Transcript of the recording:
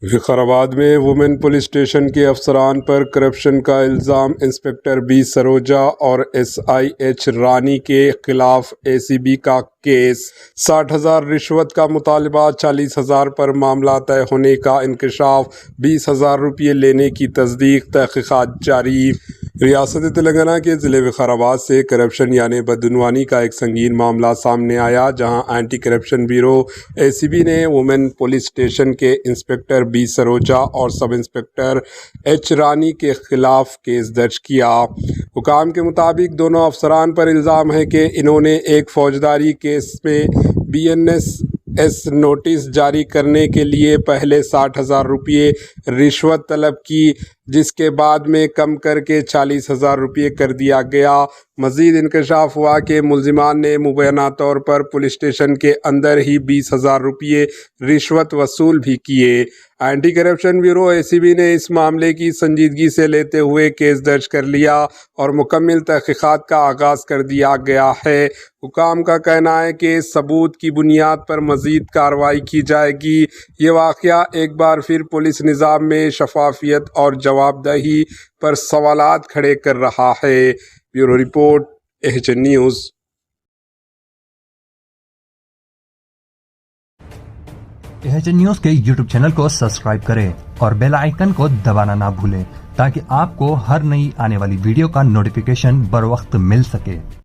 وقارآباد میں women police station کے افسران پر کرپشن کا الزام، انسپکٹر بی سروجا اور ایس آئی ایچ رانی کے خلاف اے سی بی کا کیس۔ 60,000 رشوت کا مطالبہ، 40,000 پر معاملہ طے ہونے کا انکشاف، 20,000 روپے لینے کی تصدیق، تحقیقات جاری۔ ریاست تلنگانہ کے ضلع وقارآباد سے کرپشن یعنی بدعنوانی کا ایک سنگین معاملہ سامنے آیا، جہاں اینٹی کرپشن بیورو اے سی بی نے وومن پولیس اسٹیشن کے انسپکٹر بی سروجا اور سب انسپکٹر ایچ رانی کے خلاف کیس درج کیا۔ حکام کے مطابق دونوں افسران پر الزام ہے کہ انہوں نے ایک فوجداری کیس میں بی این ایس نوٹس جاری کرنے کے لیے پہلے 60,000 روپے رشوت طلب کی، جس کے بعد میں کم کر کے 40,000 روپے کر دیا گیا۔ مزید انکشاف ہوا کہ ملزمان نے مبینہ طور پر پولیس اسٹیشن کے اندر ہی 20,000 روپے رشوت وصول بھی کیے۔ اینٹی کرپشن بیورو اے سی بی نے اس معاملے کی سنجیدگی سے لیتے ہوئے کیس درج کر لیا اور مکمل تحقیقات کا آغاز کر دیا گیا ہے۔ حکام کا کہنا ہے کہ ثبوت کی بنیاد پر مزید کارروائی کی جائے گی۔ یہ واقعہ ایک بار پھر پولیس نظام میں شفافیت اور جواب دہی پر سوالات کھڑے کر رہا ہے۔ Bureau report, HN news. HN news کے یوٹیوب چینل کو سبسکرائب کریں اور بیل آئیکن کو دبانا نہ بھولیں تاکہ آپ کو ہر نئی آنے والی ویڈیو کا نوٹیفیکیشن بر وقت مل سکے۔